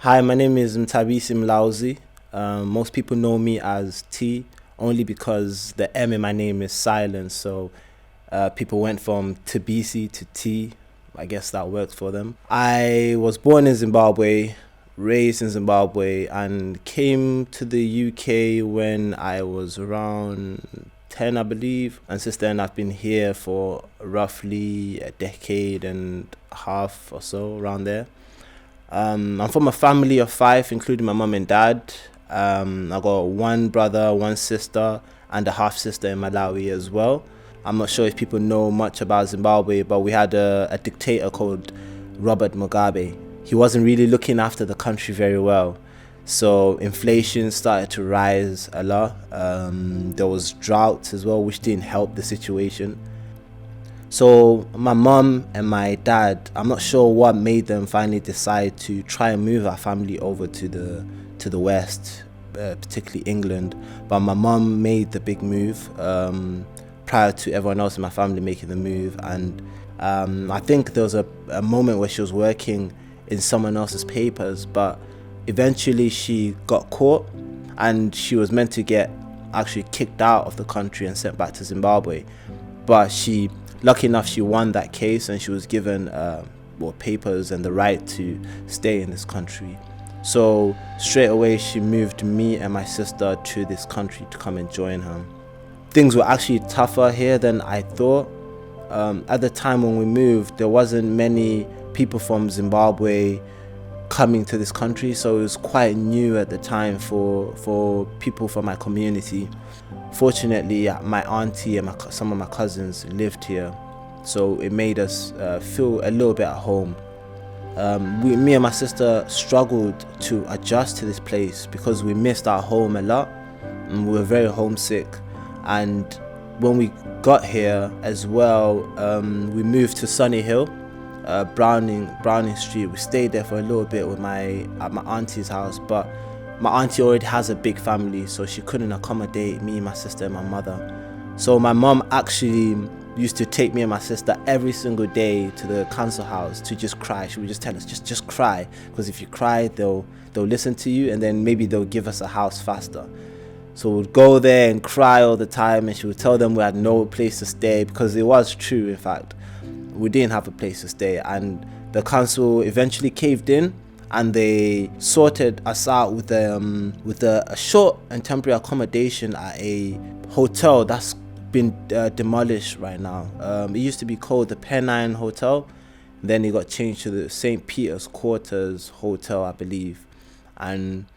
Hi, my name is Mtabisim Lauzi. Most people know me as T only because the M in my name is silent. So people went from Tabisi to T. I guess that worked for them. I was born in Zimbabwe, raised in Zimbabwe, and came to the UK when I was around 10, I believe. And since then, I've been here for roughly a decade and a half or so, around there. I'm from a family of five, including my mum and dad. I got one brother, one sister, and a half sister in Malawi as well. I'm not sure if people know much about Zimbabwe, but we had a dictator called Robert Mugabe. He wasn't really looking after the country very well. So inflation started to rise a lot. There was droughts as well, which didn't help the situation. So my mum and my dad, I'm not sure what made them finally decide to try and move our family over to the west, particularly England. But my mum made the big move prior to everyone else in my family making the move. And I think there was a moment where she was working in someone else's papers, but eventually she got caught and she was meant to get actually kicked out of the country and sent back to Zimbabwe. But lucky enough, she won that case and she was given papers and the right to stay in this country. So straight away, she moved me and my sister to this country to come and join her. Things were actually tougher here than I thought. At the time when we moved, there wasn't many people from Zimbabwe coming to this country, so it was quite new at the time for people from my community. Fortunately, my auntie and some of my cousins lived here, so it made us feel a little bit at home. Me and my sister struggled to adjust to this place because we missed our home a lot and we were very homesick. And when we got here as well, we moved to Sunny Hill, Browning Street. We stayed there for a little bit at my auntie's house, but my auntie already has a big family, so she couldn't accommodate me, my sister, and my mother. So my mom actually used to take me and my sister every single day to the council house to just cry. She would just tell us, just cry, because if you cry, they'll listen to you, and then maybe they'll give us a house faster. So we'd go there and cry all the time, and she would tell them we had no place to stay, because it was true, in fact. We didn't have a place to stay, and the council eventually caved in and they sorted us out with a short and temporary accommodation at a hotel that's been demolished right now. It used to be called the Pennine Hotel, then it got changed to the St. Peter's Quarters Hotel, I believe. And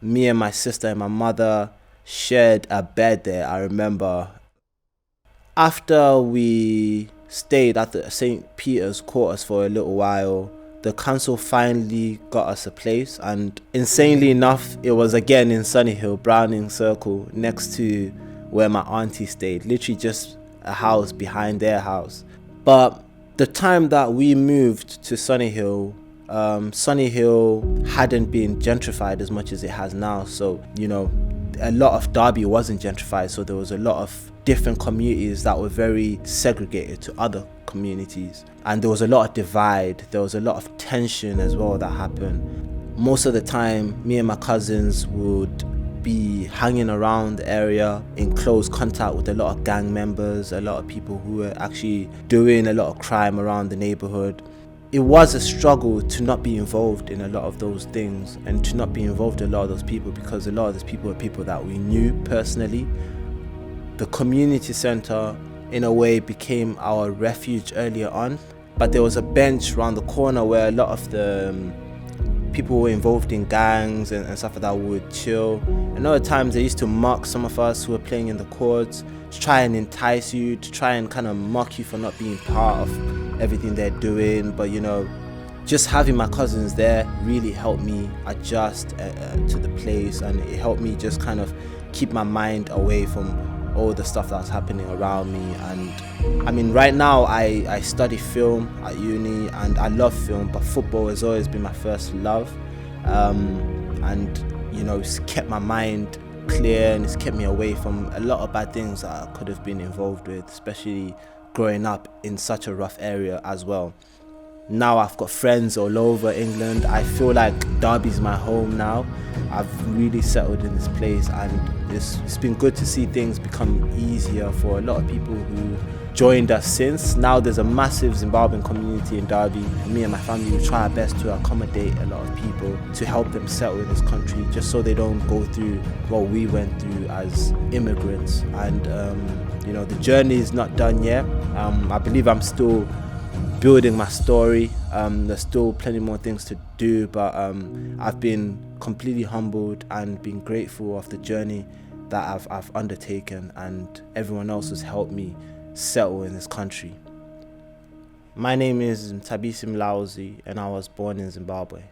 me and my sister and my mother shared a bed there, I remember. After we stayed at the St. Peter's Quarters for a little while, the council finally got us a place, and insanely enough, it was again in Sunny Hill, Browning Circle, next to where my auntie stayed, literally just a house behind their house. But the time that we moved to Sunny Hill hadn't been gentrified as much as it has now. So, a lot of Derby wasn't gentrified, so there was a lot of different communities that were very segregated to other communities, and there was a lot of divide, there was a lot of tension as well that happened. Most of the time, me and my cousins would be hanging around the area in close contact with a lot of gang members, a lot of people who were actually doing a lot of crime around the neighborhood. It was a struggle to not be involved in a lot of those things and to not be involved in a lot of those people, because a lot of those people were people that we knew personally. The community center, in a way, became our refuge earlier on, but there was a bench around the corner where a lot of the people were involved in gangs and stuff like that would chill. And other times they used to mock some of us who were playing in the courts, to try and entice you, to try and kind of mock you for not being part of everything they're doing. But just having my cousins there really helped me adjust to the place, and it helped me just kind of keep my mind away from all the stuff that's happening around me. And I mean, right now I study film at uni and I love film, but football has always been my first love. It's kept my mind clear and it's kept me away from a lot of bad things that I could have been involved with, especially growing up in such a rough area as well. Now I've got friends all over England. I feel like Derby's my home now. I've really settled in this place, and it's been good to see things become easier for a lot of people who joined us since. Now there's a massive Zimbabwean community in Derby. Me and my family, we try our best to accommodate a lot of people to help them settle in this country, just so they don't go through what we went through as immigrants. And the journey is not done yet. I believe I'm still building my story. There's still plenty more things to do, but I've been completely humbled and been grateful of the journey that I've undertaken, and everyone else has helped me settle in this country. My name is Tabisi Mlauzi, and I was born in Zimbabwe.